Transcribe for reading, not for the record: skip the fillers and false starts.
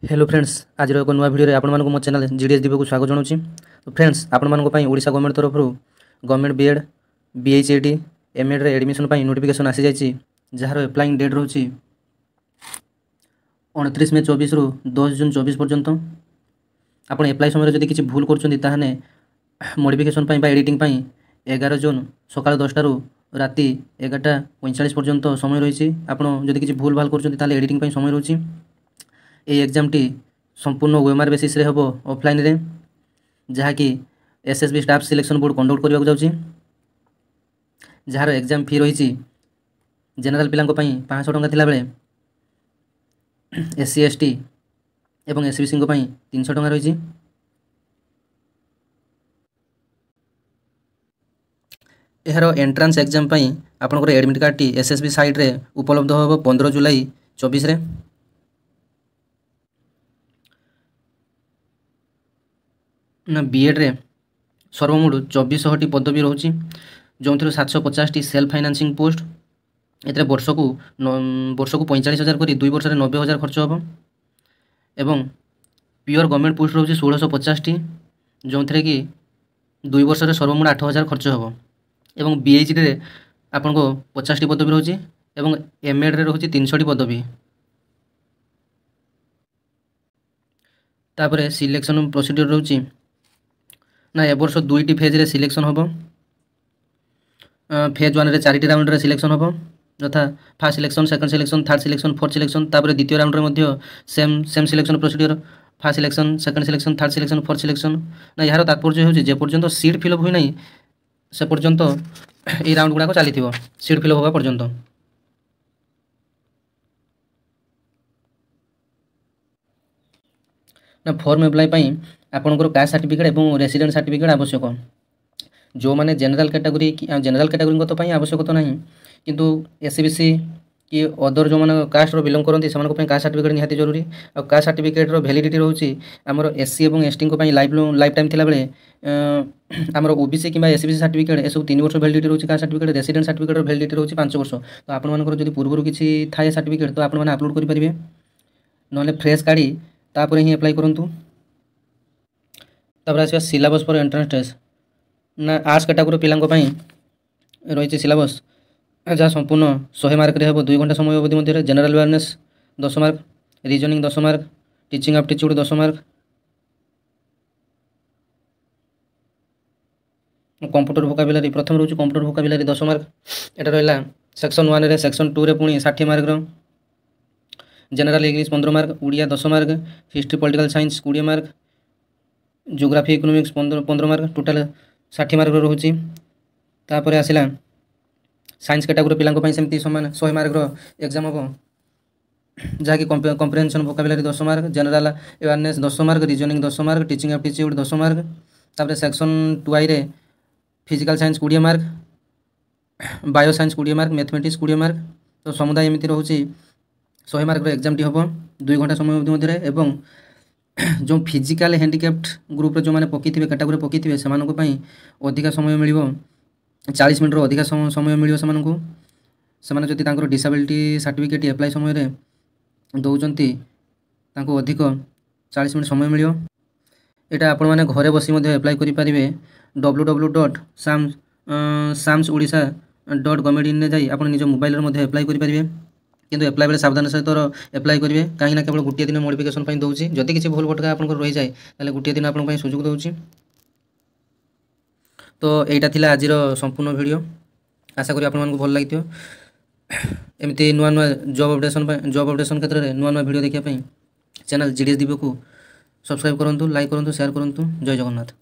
Hello friends, आज एक नुआ भिडियो आपण मो चैनल जीडीएस दीप को स्वागत जनाऊँ। तो फ्रेंड्स, आपण ओडिशा गवर्नमेंट तरफ गवर्नमेंट बीएड बीएचएडी एमएड रे एडमिशन नोटिफिकेशन आसी जाइए, जार एप्लाइंग डेट रोचे 29 मे 24 रु 10 जून 24 पर्यंत। आपण एप्लाई समय जब किसी भूल कर मॉडिफिकेशन एडिटिंग 11 जून सकाल 10 रु राति 11:45 पर्यंत समय रही। आपड़ जब किसी भूल भाल कर एडिटिंग समय रोचे। ये एग्जाम टी संपूर्ण ओएमआर बेसिस रे हबो ऑफलाइन रे, जहाँकि SSB staff selection board conduct करने जाऊँगी। जार एग्जाम फी रही जनरल पिला 500 टंका थिला बेले एससी एसटी एवं एसबीसी 300 टंका रही। यार एंट्रांस एग्जाम आपंकर admit card T SSB site रे उपलब्ध होब 15 जुलाई 24 रे। ना बीएड रे सर्वमोट 2400 पदवी रोचे, जो 750 सेल्फ फाइनान्सिंग पोस्ट। ए वर्ष को 45,000 कर 2 वर्ष 90,000 खर्च हम। एवं प्योर गवर्नमेंट पोस्ट रोचे 1650, जो कि 2 वर्ष सर्वमोट 8,000 खर्च हम। एवं बीएचडी रे आपन को 50 पदवी रोचे एवं एमएड रे रोचे 300 पदवी। तापर सिलेक्शन प्रोसीड्यूर रोचे ना ए वर्ष 2टी फेज रे सिलेक्शन हम। फेज 1 रे 4टी राउंड रे सिलेक्शन हम, यथा first selection, second selection, third selection, fourth selection. तापर द्वितीय राउंड रे मध्य same selection procedure, first selection, second selection, third selection, fourth selection. ना यार तात्पर्य हो जे पर्यंत सीट फिलअप हुई नहीं से पर्यंत ये राउंड गुड़ाक चली सीट फिलअप होगा पर्यंत। ना फॉर्म एप्लाई आपंकर कास्ट सर्टिफिकेट और रेसिडेंट सर्टिफिकेट आवश्यक। जो मैंने जनरल कैटेगरी तो आवश्यक तो नहीं, किंतु एससीबीसी कि अदर जो मैंने कास्ट बिलोंग करती से कास्ट सर्टिफिकेट निहाती जरूरी। और कास्ट सर्टिफिकेट वैलिडिटी रोचे आमर एससी और एसटी लाइफ टाइम थिला बेले आमर ओबीसी कि एससीबीसी सर्टिफिकेट ए सब 3 वर्ष वैलिडिटी रोचे। Caste certificate resident certificate validity रोचे 5 वर्ष। तो आपंकर जब पूर्व किसी थाए सर्टिफिकेट तो आप अपलोड करेंगे, ना फ्रेश काढ़ी तापर ही एप्लाई करूँ। तापर आसवा सिलेबस फॉर एंट्रेंस टेस्ट। ना आर्ट्स कैटेगरी पिला रही सिलेबस जहाँ संपूर्ण 100 मार्क रे 2 घंटा समय अवधि मध्य general awareness 10 mark, reasoning 10 mark, teaching aptitude 10 mark, computer vocabulary प्रथम रोचे कंप्यूटर वोकाबुलरी 10 मार्क। एटा रहा सेक्शन 1 रे, सेक्शन 2 रे पुणी 60 मार्क रो। General English 15 mark, Odia 10 mark, history political science 20 mark, geography economics 15 mark, total 60 mark रोचे। तापर आसला साइंस कैटेगरी पिला सेमती सामान 100 मार्क एग्जाम हम, जहाँकि comprehension vocabulary 10 mark, general awareness 10 mark, reasoning 10 mark, teaching aptitude 10 mark. तापर सेक्शन 2 रे physical science 20 mark, bio science 20 mark, mathematics 20 mark. तो समुदाय एमती रोचे 100 मार्क एग्जाम टी हम 2 घंटा समय अवधि मध्य। एवं जो फिजिकल हैंडिकैप्ड ग्रुप जो मैंने पकई कैटेगरी पकई से अधिका समय मिल 40 मिनट अधिका समय मिल से जदि डिसेबिलिटी सर्टिफिकेट एप्लाई समय दौरान अधिक 40 मिनट समय मिल। यहाँ आपण मैंने घरे बसी एप्लाई करेंगे www.samsodisha.gov.in जाई आप निज मोबाइल एप्लाई करेंगे, किंतु एप्लाई बेले सावधान सहित एप्लाई करेंगे, कहीं केवल गोटे दिन मॉडिफिकेशन दूसरी। जदि किसी भूल भटका आप रही जाए तो गोटे दिन आप सुजोग दूसरी। तो यहाँ थिला आज संपूर्ण वीडियो, आशा करी आपको भल लगी। एमती नुआ नुआ जॉब अपडेशन क्षेत्र में नुआ नुआ वीडियो देखापी चैनल जीडीएस दीप को सब्सक्राइब करूँ, लाइक करूँ, शेयर करूँ। जय जगन्नाथ।